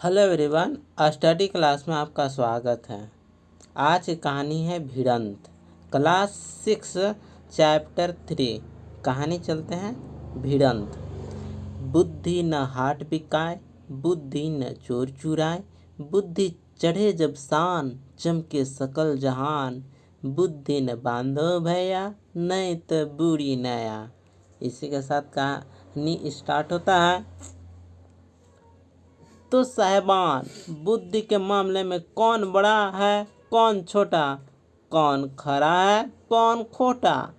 Hello everyone, study class में आपका स्वागत है। आज की कहानी है भिड़ंत, क्लास 6 चैप्टर 3। कहानी चलते हैं। भिड़ंत। बुद्धि न हाट बिकाए, बुद्धि न चोर चुराए, बुद्धि चढ़े जब शान, चमके सकल जहान, बुद्धि न बांधो भैया, नहीं तो बूढ़ी नया। इसी के साथ कहानी स्टार्ट होता है। तो साहबान, बुद्धि के मामले में कौन बड़ा है कौन छोटा, कौन खरा है कौन खोटा,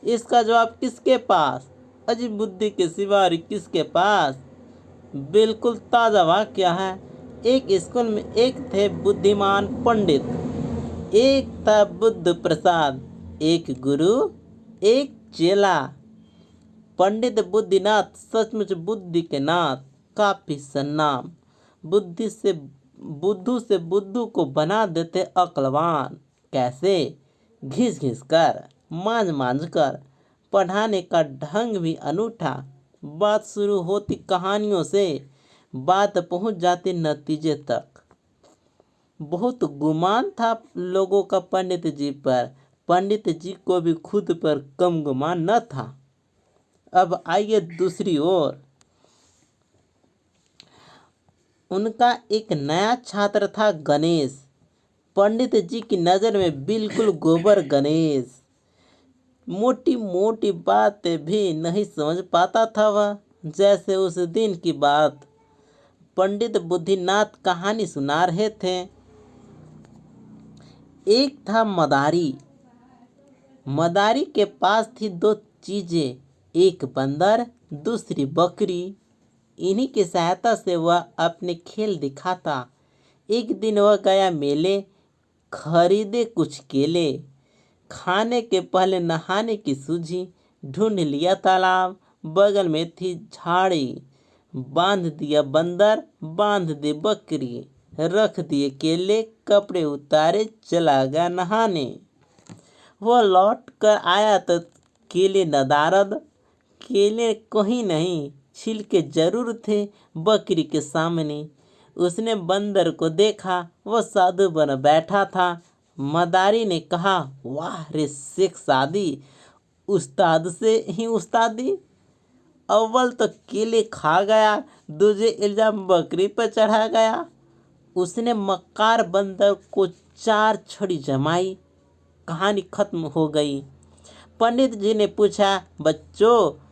इसका जवाब किसके पास? अजी बुद्धि के सिवा किसके पास? बिल्कुल ताज़ा वाक्य है। एक स्कूल में एक थे बुद्धिमान पंडित, एक था बुद्ध प्रसाद, एक गुरु एक चेला। पंडित बुद्धिनाथ सचमुच बुद्धि के नाथ, काफी सन्नाम। बुद्धि से बुद्धू से बुद्धू को बना देते अक्लवान। कैसे? घिस घिस कर, मांझ मांझ कर। पढ़ाने का ढंग भी अनूठा। बात शुरू होती कहानियों से, बात पहुंच जाती नतीजे तक। बहुत गुमान था लोगों का पंडित जी पर। पंडित जी को भी खुद पर कम गुमान न था। अब आइए दूसरी ओर। उनका एक नया छात्र था गणेश। पंडित जी की नज़र में बिल्कुल गोबर गणेश। मोटी मोटी बातें भी नहीं समझ पाता था वह, जैसे उस दिन की बात। पंडित बुद्धिनाथ कहानी सुना रहे थे। एक था मदारी। मदारी के पास थी दो चीजें, एक बंदर दूसरी बकरी। इन्हीं की सहायता से वह अपने खेल दिखाता। एक दिन वह गया मेले, खरीदे कुछ केले। खाने के पहले नहाने की सूझी, ढूंढ लिया तालाब, बगल में थी झाड़ी। बांध दिया बंदर, बांध दी बकरी, रख दिए केले, कपड़े उतारे, चला गया नहाने। वह लौट कर आया तो केले नदारद, केले कहीं नहीं, छिलके जरूर थे बकरी के सामने। उसने बंदर को देखा, वह साधु बन बैठा था। मदारी ने कहा, वाह रे शेख सादी, उस्ताद से ही उस्तादी। अव्वल तो केले खा गया, दूजे इल्जाम बकरी पर चढ़ा गया। उसने मक्कार बंदर को 4 छड़ी जमाई। कहानी खत्म हो गई। पंडित जी ने पूछा, बच्चों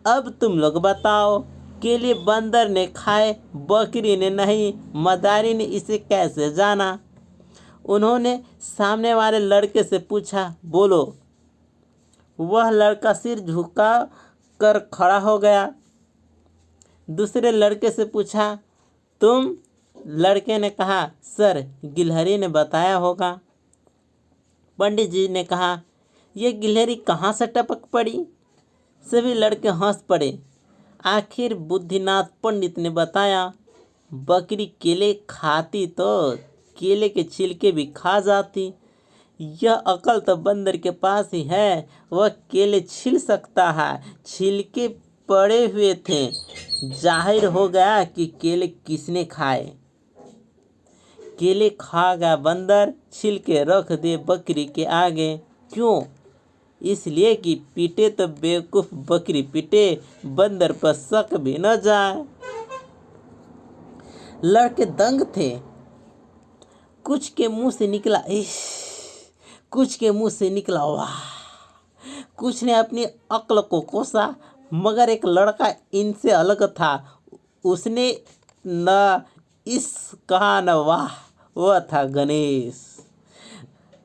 अब तुम लोग बताओ, केले बंदर ने खाए बकरी ने नहीं, मदारी ने इसे कैसे जाना? उन्होंने सामने वाले लड़के से पूछा, बोलो। वह लड़का सिर झुका कर खड़ा हो गया। दूसरे लड़के से पूछा, तुम? लड़के ने कहा, सर गिलहरी ने बताया होगा। पंडित जी ने कहा, यह गिलहरी कहाँ से टपक पड़ी? सभी लड़के हंस पड़े। आखिर बुद्धिनाथ पंडित ने बताया, बकरी केले खाती तो केले के छिलके भी खा जाती। यह अकल तो बंदर के पास ही है, वह केले छील सकता है। छिलके पड़े हुए थे, जाहिर हो गया कि केले किसने खाए। केले खा गया बंदर, छिलके रख दे बकरी के आगे। क्यों? इसलिए कि पीटे तो बेवकूफ बकरी पीटे, बंदर पर शक भी न जाए। लड़के दंग थे। कुछ के मुंह से निकला इश, कुछ के मुंह से निकला वाह। कुछ ने अपनी अक्ल को कोसा, मगर एक लड़का इनसे अलग था। उसने न इस कहा न वाह, वह था गणेश।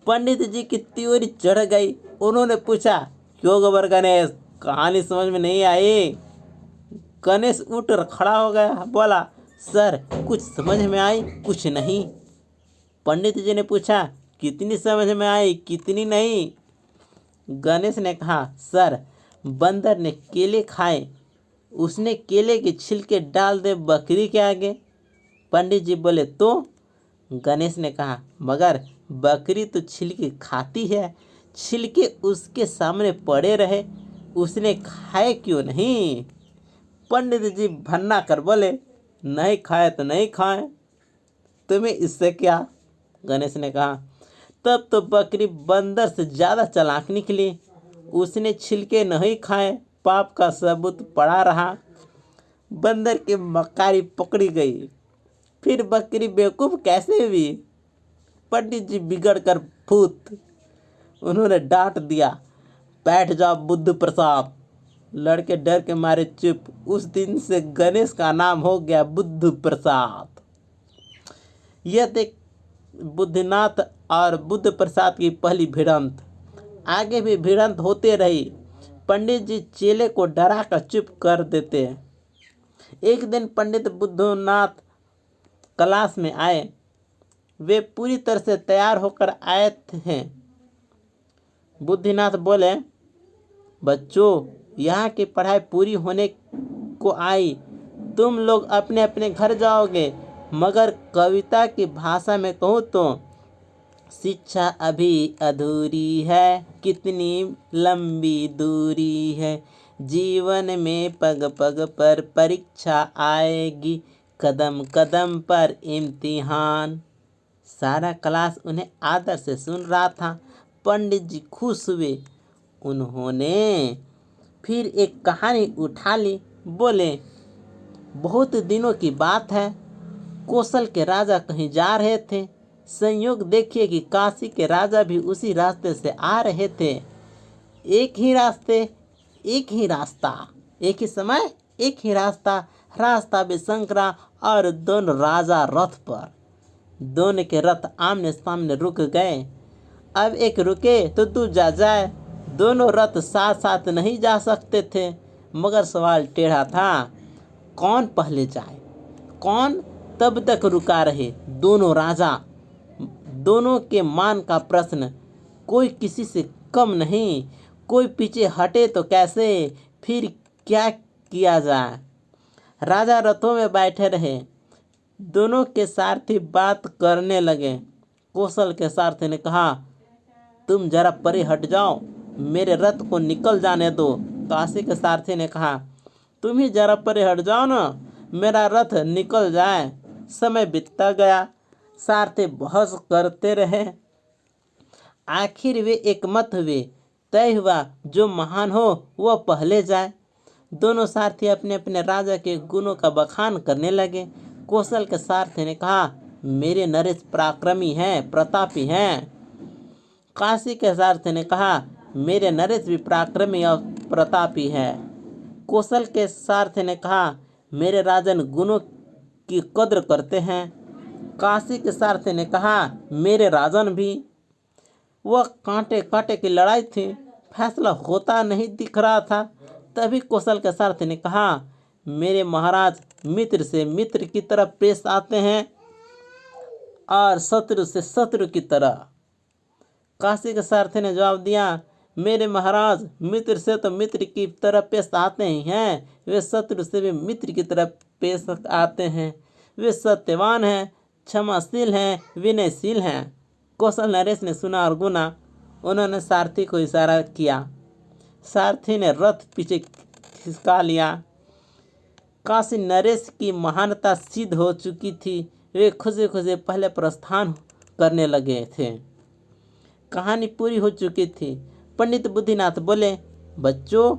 पंडित जी की त्योरी चढ़ गई। उन्होंने पूछा, क्यों गोबर गणेश, कहानी समझ में नहीं आई? गणेश उठ कर खड़ा हो गया, बोला, सर कुछ समझ में आई कुछ नहीं। पंडित जी ने पूछा, कितनी समझ में आई कितनी नहीं? गणेश ने कहा, सर बंदर ने केले खाए, उसने केले के छिलके डाल दे बकरी के आगे। पंडित जी बोले, तो? गणेश ने कहा, मगर बकरी तो छिलके खाती है, छिलके उसके सामने पड़े रहे, उसने खाए क्यों नहीं? पंडित जी भन्ना कर बोले, नहीं खाए तो नहीं खाए, तुम्हें इससे क्या। गणेश ने कहा। तब तो बकरी बंदर से ज़्यादा चालाक निकली। उसने छिलके नहीं खाए, पाप का सबूत पड़ा रहा। बंदर की मक्कारी पकड़ी गई। फिर बकरी बेवकूफ़ कैसे हुई। पंडित जी बिगड़ कर फूट। उन्होंने डांट दिया, बैठ जाओ बुद्ध प्रसाद। लड़के डर के मारे चुप। उस दिन से गणेश का नाम हो गया बुद्ध प्रसाद। यह देख बुद्धनाथ और बुद्ध प्रसाद की पहली भिड़ंत। आगे भी भिड़ंत होते रही। पंडित जी चेले को डरा कर चुप कर देते। एक दिन पंडित बुद्धनाथ क्लास में आए। वे पूरी तरह से तैयार होकर आए थे। बुद्धनाथ बोले, बच्चों, यहाँ की पढ़ाई पूरी होने को आई। तुम लोग अपने अपने घर जाओगे। मगर कविता की भाषा में कहूँ तो शिक्षा अभी अधूरी है, कितनी लंबी दूरी है। जीवन में पग पग पर परीक्षा आएगी, कदम कदम पर इम्तिहान। सारा क्लास उन्हें आदर से सुन रहा था। पंडित जी खुश हुए। उन्होंने फिर एक कहानी उठा ली। बोले, बहुत दिनों की बात है। कौशल के राजा कहीं जा रहे थे। संयोग देखिए कि काशी के राजा भी उसी रास्ते से आ रहे थे। एक ही रास्ते, एक ही रास्ता, एक ही समय, एक ही रास्ता। रास्ता भी संकरा और दोनों राजा रथ पर। दोनों के रथ आमने सामने रुक गए। अब एक रुके तो दूजा जाए। दोनों रथ साथ साथ नहीं जा सकते थे। मगर सवाल टेढ़ा था, कौन पहले जाए। कौन तब तक रुका रहे। दोनों राजा, दोनों के मान का प्रश्न। कोई किसी से कम नहीं। कोई पीछे हटे तो कैसे। फिर क्या किया जाए। राजा रथों में बैठे रहे। दोनों के सारथी बात करने लगे। कौशल के सारथी ने कहा, तुम जरा परे हट जाओ, मेरे रथ को निकल जाने दो। काशी के सारथी ने कहा, तुम ही जरा परे हट जाओ ना, मेरा रथ निकल जाए। समय बीतता गया। सारथी बहस करते रहे। आखिर वे एकमत हुए। तय हुआ जो महान हो वह पहले जाए। दोनों सारथी अपने अपने राजा के गुणों का बखान करने लगे। कौशल के सारथी ने कहा, मेरे नरेश पराक्रमी हैं, प्रतापी हैं। काशी के सारथी ने कहा, मेरे नरेश भी पराक्रमी और प्रतापी है। कौशल के सारथी ने कहा, मेरे राजन गुणों की कद्र करते हैं। काशी के सारथी ने कहा, मेरे राजन भी। वह कांटे कांटे की लड़ाई थी। फैसला होता नहीं दिख रहा था। तभी कौशल के सारथी ने कहा, मेरे महाराज मित्र से मित्र की तरह पेश आते हैं और शत्रु से शत्रु की तरह। काशी के सारथी ने जवाब दिया, मेरे महाराज मित्र से तो मित्र की तरह पेश आते ही हैं, वे शत्रु से भी मित्र की तरह पेश आते हैं। वे सत्यवान हैं, क्षमाशील हैं, विनयशील हैं। कौशल नरेश ने सुना और गुना। उन्होंने सारथी को इशारा किया। सारथी ने रथ पीछे खिसका लिया। काशी नरेश की महानता सिद्ध हो चुकी थी। वे खुशी खुशी पहले प्रस्थान करने लगे थे। कहानी पूरी हो चुकी थी। पंडित बुद्धिनाथ बोले, बच्चों,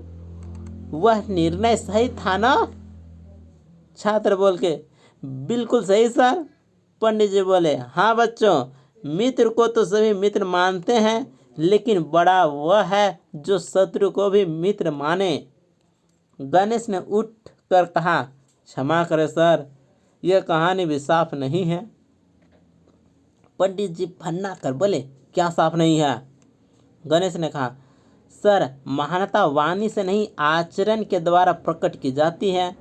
वह निर्णय सही था ना। छात्र बोल के, बिल्कुल सही सर। पंडित जी बोले, हाँ बच्चों, मित्र को तो सभी मित्र मानते हैं, लेकिन बड़ा वह है जो शत्रु को भी मित्र माने। गणेश ने उठ कर कहा, क्षमा करें सर, यह कहानी भी साफ नहीं है। पंडित जी भन्ना कर बोले, क्या साफ नहीं है। गणेश ने कहा, सर, महानता वाणी से नहीं आचरण के द्वारा प्रकट की जाती है।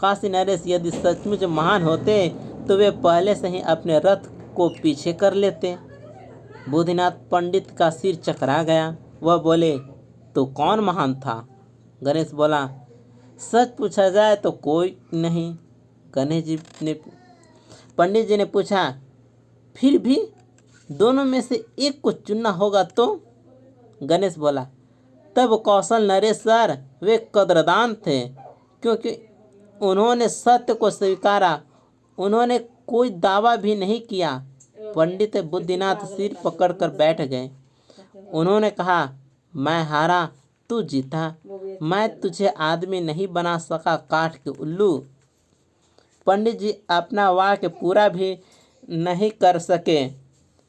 काशी नरेश यदि सचमुच महान होते तो वे पहले से ही अपने रथ को पीछे कर लेते। बुद्धिनाथ पंडित का सिर चकरा गया। वह बोले, तो कौन महान था। गणेश बोला, सच पूछा जाए तो कोई नहीं। गणेश जी ने पंडित जी ने पूछा, फिर भी दोनों में से एक को चुनना होगा तो। गणेश बोला, तब कौशल नरेश सर, वे कद्रदान थे, क्योंकि उन्होंने सत्य को स्वीकारा, उन्होंने कोई दावा भी नहीं किया। पंडित बुद्धिनाथ सिर पकड़कर बैठ गए। उन्होंने कहा, मैं हारा, तू जीता। मैं तुझे आदमी नहीं बना सका, काठ के उल्लू। पंडित जी अपना वाक्य पूरा भी नहीं कर सके।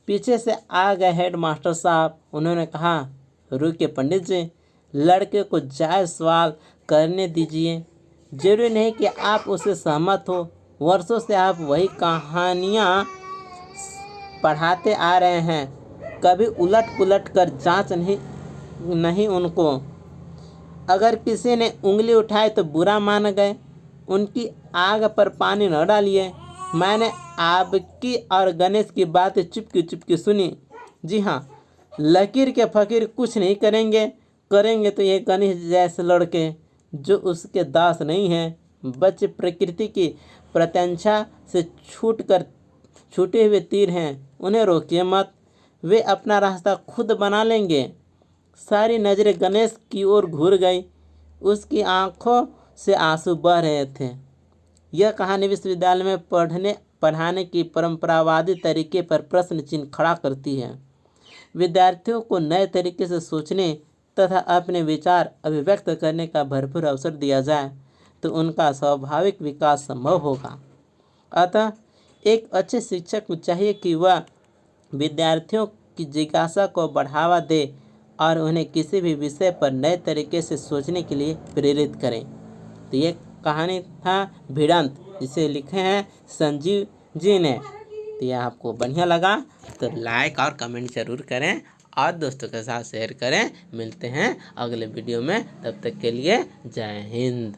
पीछे से आ गए हेड मास्टर साहब। उन्होंने कहा, रुकिए पंडित जी, लड़के को जायज़ सवाल करने दीजिए। जरूरी नहीं कि आप उससे सहमत हो। वर्षों से आप वही कहानियाँ पढ़ाते आ रहे हैं, कभी उलट पुलट कर जांच नहीं उनको। अगर किसी ने उंगली उठाई तो बुरा मान गए। उनकी आग पर पानी न डालिए। मैंने आपकी और गणेश की बातें चुपकी चुपकी सुनी। जी हाँ, लकीर के फकीर कुछ नहीं करेंगे तो ये गणेश जैसे लड़के जो उसके दास नहीं हैं, बच्चे प्रकृति की प्रत्यंछा से छूटे हुए तीर हैं, उन्हें रोकिए मत, वे अपना रास्ता खुद बना लेंगे। सारी नज़रें गणेश की ओर घूर गई। उसकी आंखों से आंसू बह रहे थे। यह कहानी विश्वविद्यालय में पढ़ाने की परंपरावादी तरीके पर प्रश्न चिन्ह खड़ा करती है। विद्यार्थियों को नए तरीके से सोचने तथा अपने विचार अभिव्यक्त करने का भरपूर अवसर दिया जाए तो उनका स्वाभाविक विकास संभव होगा। अतः एक अच्छे शिक्षक को चाहिए कि वह विद्यार्थियों की जिज्ञासा को बढ़ावा दे और उन्हें किसी भी विषय पर नए तरीके से सोचने के लिए प्रेरित करें। तो ये कहानी था भिड़ंत, जिसे लिखे हैं संजीव जी ने। तो यह आपको बढ़िया लगा तो लाइक और कमेंट जरूर करें और दोस्तों के साथ शेयर करें। मिलते हैं अगले वीडियो में, तब तक के लिए जय हिंद।